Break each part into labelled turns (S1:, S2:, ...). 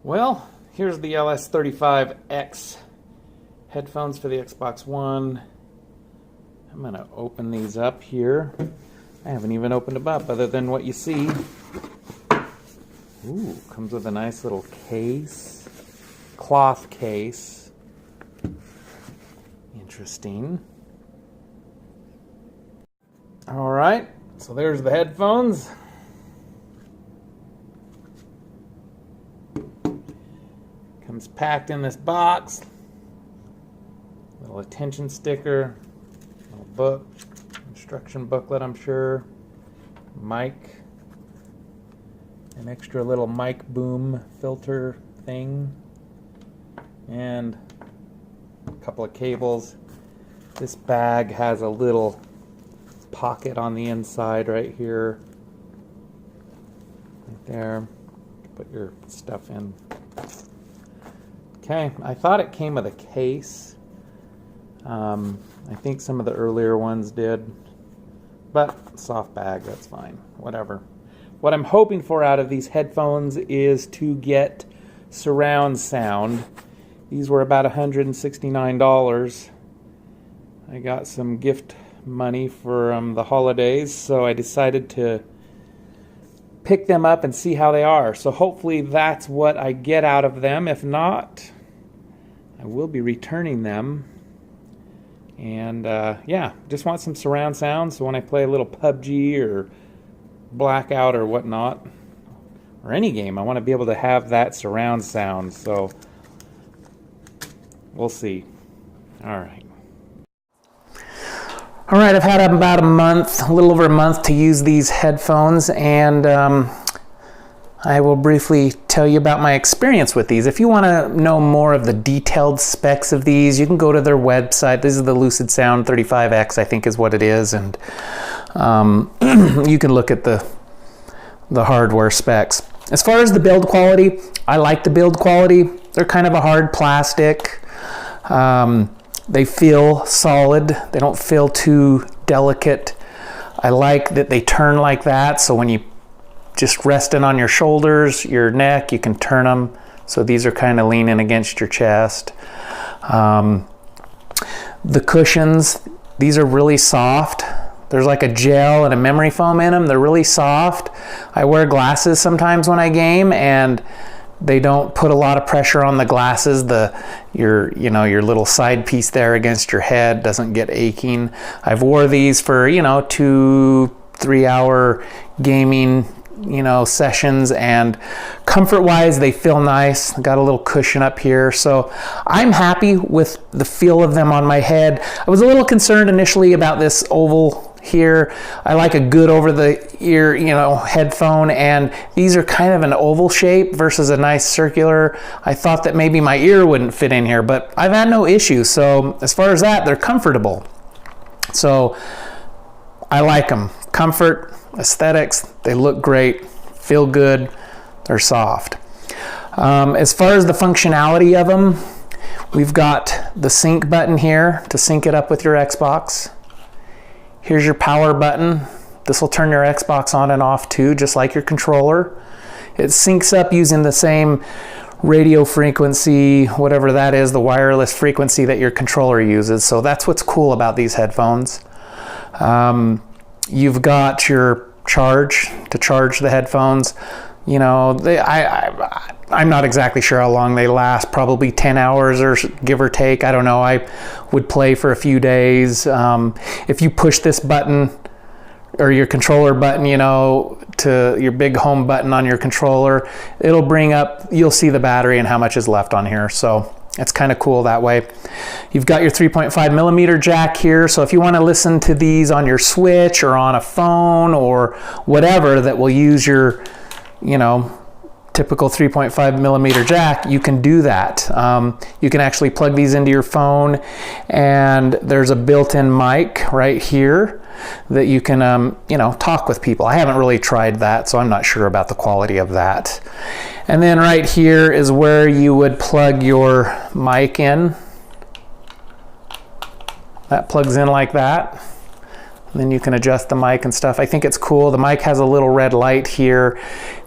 S1: Well, here's the LS35X headphones for the Xbox One. I'm going to open these up here. I haven't even opened them up other than what you see. Ooh, comes with a nice little case. Cloth case. Interesting. Alright, so there's the headphones. Comes packed in this box. Little attention sticker. Little book. Instruction booklet, I'm sure. Mic. An extra little mic boom filter thing. And a couple of cables. This bag has a little pocket on the inside right here. Right there. Put your stuff in. Okay, I thought it came with a case. I think some of the earlier ones did. But soft bag, that's fine. Whatever. What I'm hoping for out of these headphones is to get surround sound. These were about $169. I got some gift money for the holidays, so I decided to pick them up and see how they are. So hopefully that's what I get out of them. If not, I will be returning them. And yeah, just want some surround sound, so when I play a little PUBG or Blackout or whatnot, or any game, I want to be able to have that surround sound. So we'll see. Alright, I've had about a little over a month to use these headphones, and I will briefly tell you about my experience with these. If you want to know more of the detailed specs of these, you can go to their website. This is the Lucid Sound 35X, I think is what it is, and you can look at the hardware specs. As far as the build quality, I like the build quality. They're kind of a hard plastic. They feel solid. They don't feel too delicate. I like that they turn like that, so when you just resting on your shoulders, your neck, you can turn them. So these are kind of leaning against your chest. The cushions, these are really soft. There's like a gel and a memory foam in them. They're really soft. I wear glasses sometimes when I game, and they don't put a lot of pressure on the glasses. Your little side piece there against your head doesn't get aching. I've wore these for 2-3 hour gaming sessions, and comfort wise they feel nice. Got a little cushion up here, so I'm happy with the feel of them on my head. I was a little concerned initially about this oval here. I like a good over the ear headphone, and these are kind of an oval shape versus a nice circular. I thought that maybe my ear wouldn't fit in here, but I've had no issues. So as far as that, they're comfortable, so I like them. Comfort, aesthetics, they look great, feel good, they're soft. As far as the functionality of them, we've got the sync button here to sync it up with your Xbox. Here's your power button. This will turn your Xbox on and off too, just like your controller. It syncs up using the same radio frequency, whatever that is, the wireless frequency that your controller uses. So that's what's cool about these headphones. You've got your charge to charge the headphones. I'm not exactly sure how long they last, probably 10 hours or give or take. I don't know. I would play for a few days. If you push this button or your controller button, to your big home button on your controller, it'll bring up, you'll see the battery and how much is left on here. So it's kind of cool that way. You've got your 3.5mm jack here, so if you want to listen to these on your Switch or on a phone or whatever that will use your, typical 3.5mm jack, you can do that. You can actually plug these into your phone, and there's a built-in mic right here that you can, talk with people. I haven't really tried that, so I'm not sure about the quality of that. And then right here is where you would plug your mic in. That plugs in like that. And then you can adjust the mic and stuff. I think it's cool. The mic has a little red light here.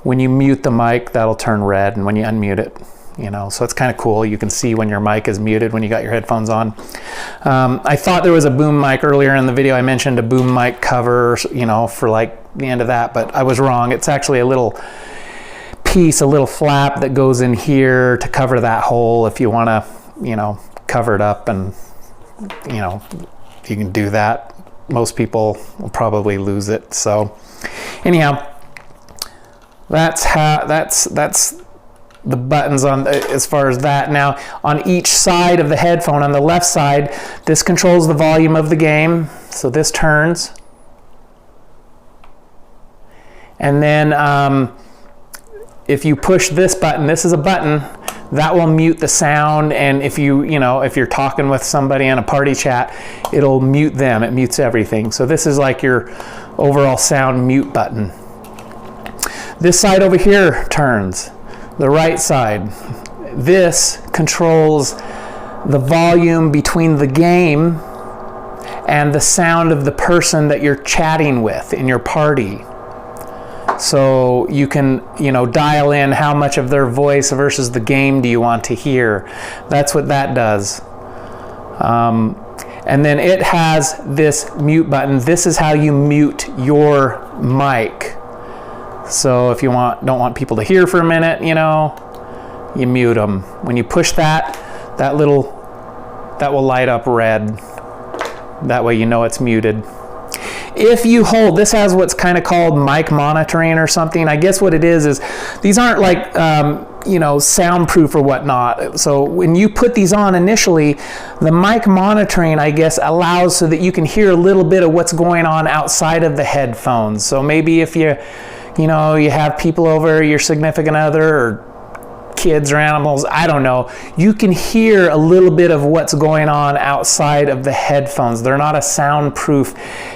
S1: When you mute the mic, that'll turn red, and when you unmute it, you know, so it's kind of cool. You can see when your mic is muted when you got your headphones on. I thought there was a boom mic earlier in the video. I mentioned a boom mic cover, you know, for like the end of that, but I was wrong. It's actually a little piece, a little flap that goes in here to cover that hole if you want to, you know, cover it up, and, you know, you can do that. Most people will probably lose it. So anyhow, that's the buttons on as far as that. Now on each side of the headphone, on the left side, this controls the volume of the game. So this turns. And then if you push this button, this is a button, that will mute the sound, and if you're talking with somebody in a party chat, it'll mute them. It mutes everything. So this is like your overall sound mute button. This side over here turns, the right side. This controls the volume between the game and the sound of the person that you're chatting with in your party. So you can, you know, dial in how much of their voice versus the game do you want to hear. That's what that does. And then it has this mute button. This is how you mute your mic. So if you don't want people to hear for a minute, you know, you mute them. When you push that will light up red. That way you know it's muted. If you hold, this has what's kind of called mic monitoring or something. I guess what it is these aren't like, you know, soundproof or whatnot. So when you put these on initially, the mic monitoring, I guess, allows so that you can hear a little bit of what's going on outside of the headphones. So maybe if you have people over, your significant other, or kids or animals, I don't know, you can hear a little bit of what's going on outside of the headphones. They're not a soundproof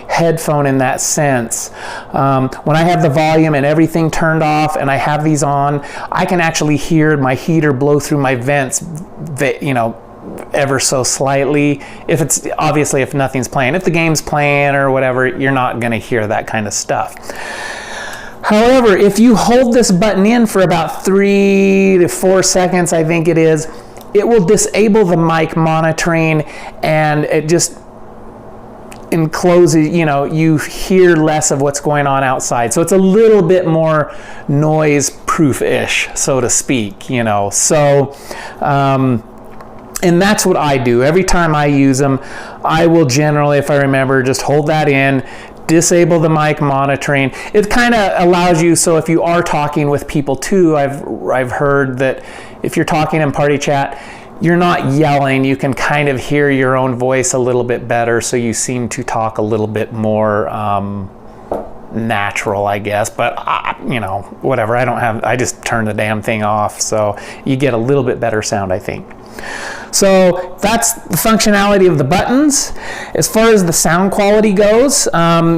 S1: headphone in that sense. When I have the volume and everything turned off and I have these on, I can actually hear my heater blow through my vents, you know, ever so slightly. If nothing's playing. If the game's playing or whatever, you're not going to hear that kind of stuff. However, if you hold this button in for about 3 to 4 seconds, I think it is, it will disable the mic monitoring, and it just encloses, you know, you hear less of what's going on outside. So it's a little bit more noise proof-ish, so to speak, you know. So, and that's what I do. Every time I use them, I will generally, if I remember, just hold that in, disable the mic monitoring. It kind of allows you, so if you are talking with people too, I've heard that if you're talking in party chat, you're not yelling, you can kind of hear your own voice a little bit better, so you seem to talk a little bit more natural, I guess. But you know, whatever, I just turn the damn thing off, so you get a little bit better sound, I think. So that's the functionality of the buttons. As far as the sound quality goes,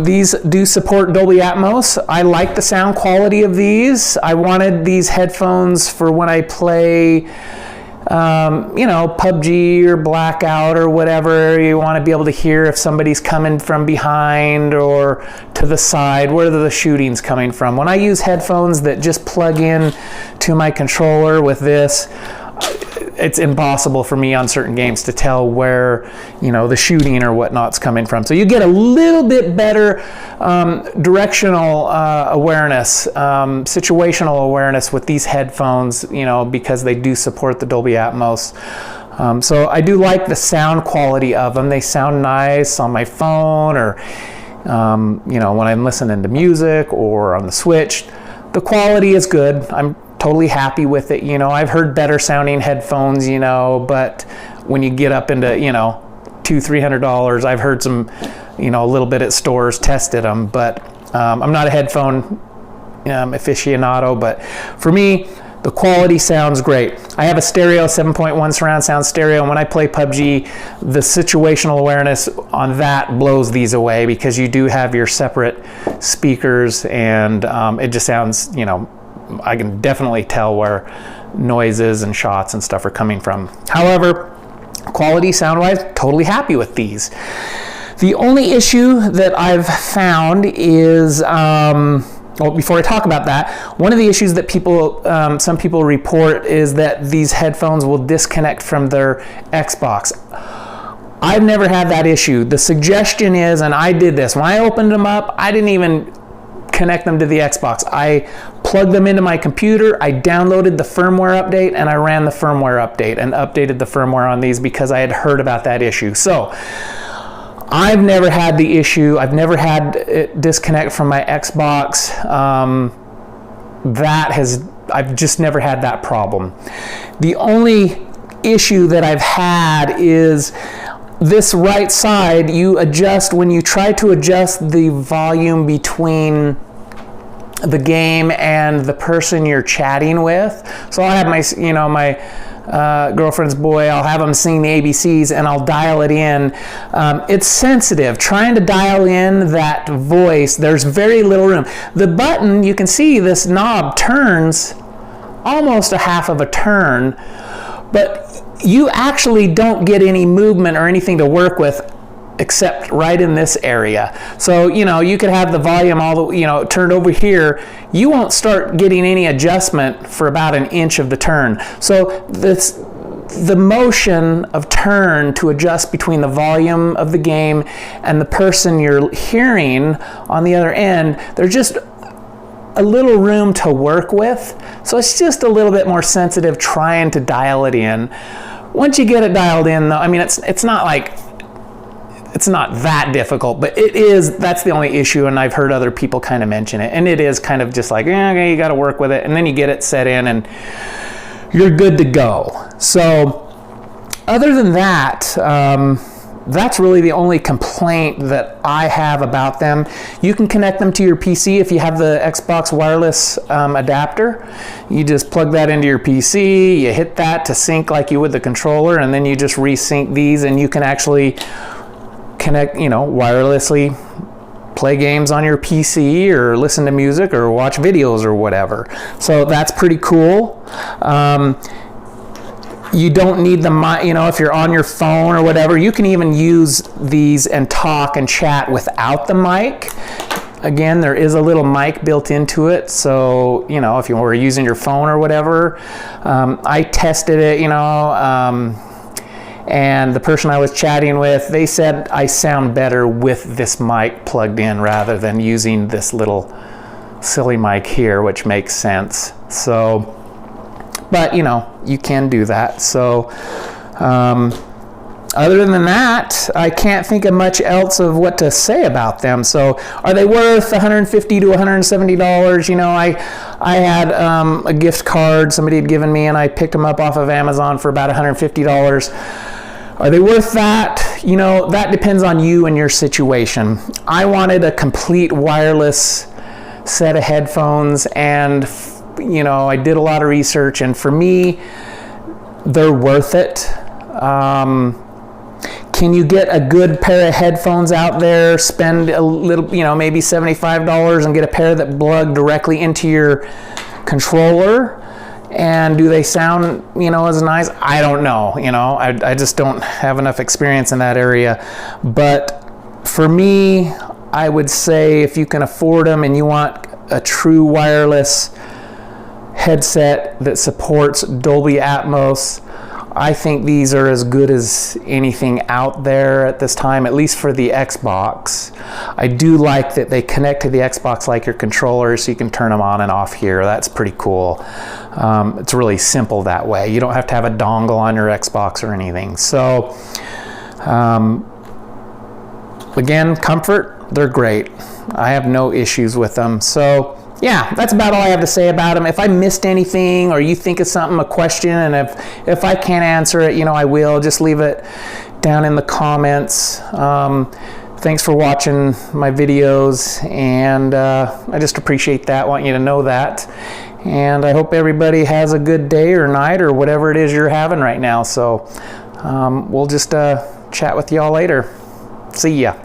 S1: these do support Dolby Atmos. I like the sound quality of these. I wanted these headphones for when I play, you know, PUBG or Blackout or whatever. You want to be able to hear if somebody's coming from behind or to the side, where the shooting's coming from. When I use headphones that just plug in to my controller with this, it's impossible for me on certain games to tell where, you know, the shooting or whatnot's coming from. So you get a little bit better directional awareness, situational awareness with these headphones, you know, because they do support the Dolby Atmos. So I do like the sound quality of them. They sound nice on my phone, or you know, when I'm listening to music or on the Switch. The quality is good. I'm totally happy with it. You know, I've heard better sounding headphones, you know, but when you get up into, you know, $200-300, I've heard some, you know, a little bit at stores, tested them, but I'm not a headphone aficionado, but for me, the quality sounds great. I have a stereo, 7.1 surround sound stereo, and when I play PUBG, the situational awareness on that blows these away, because you do have your separate speakers, and it just sounds, you know, I can definitely tell where noises and shots and stuff are coming from. However, quality sound-wise, totally happy with these. The only issue that I've found is, well, before I talk about that, one of the issues that some people report is that these headphones will disconnect from their Xbox. I've never had that issue. The suggestion is, and I did this, when I opened them up, I didn't even connect them to the Xbox. I plugged them into my computer, I downloaded the firmware update, and I ran the firmware update and updated the firmware on these because I had heard about that issue. So I've never had the issue. I've never had it disconnect from my Xbox. I've just never had that problem. The only issue that I've had is this right side, you adjust, when you try to adjust the volume between the game and the person you're chatting with. So I'll have my girlfriend's boy, I'll have him sing the ABCs and I'll dial it in. It's sensitive. Trying to dial in that voice, there's very little room. The button, you can see this knob turns almost a half of a turn, but you actually don't get any movement or anything to work with except right in this area. So, you could have the volume all the, turned over here. You won't start getting any adjustment for about an inch of the turn. So the motion of turn to adjust between the volume of the game and the person you're hearing on the other end, there's just a little room to work with. So it's just a little bit more sensitive trying to dial it in. Once you get it dialed in, though, I mean, it's not that difficult, but that's the only issue, and I've heard other people kind of mention it, and it is kind of just like, okay, you got to work with it, and then you get it set in, and you're good to go. So other than that, that's really the only complaint that I have about them. You can connect them to your PC if you have the Xbox wireless adapter. You just plug that into your PC, you hit that to sync like you would the controller, and then you just resync these, and you can actually connect, wirelessly play games on your PC or listen to music or watch videos or whatever. So that's pretty cool. You don't need the mic, if you're on your phone or whatever, you can even use these and talk and chat without the mic. Again, there is a little mic built into it, so, if you were using your phone or whatever. I tested it, and the person I was chatting with, they said I sound better with this mic plugged in rather than using this little silly mic here, which makes sense. So, but you can do that. So other than that, I can't think of much else of what to say about them. So are they worth $150 to $170? I had a gift card somebody had given me, and I picked them up off of Amazon for about $150. Are they worth that? That depends on you and your situation. I wanted a complete wireless set of headphones, and I did a lot of research, and for me, they're worth it. Can you get a good pair of headphones out there, spend a little, maybe $75 and get a pair that plug directly into your controller? And do they sound, as nice? I don't know, I just don't have enough experience in that area. But for me, I would say if you can afford them and you want a true wireless headset that supports Dolby Atmos, I think these are as good as anything out there at this time, at least for the Xbox. I do like that they connect to the Xbox like your controller, so you can turn them on and off here. That's pretty cool. It's really simple that way. You don't have to have a dongle on your Xbox or anything. So, again, comfort, they're great. I have no issues with them. So, yeah, that's about all I have to say about them. If I missed anything or you think of something, a question, and if I can't answer it, I will. Just leave it down in the comments. Thanks for watching my videos, and I just appreciate that. Want you to know that. And I hope everybody has a good day or night or whatever it is you're having right now. So we'll just chat with y'all later. See ya.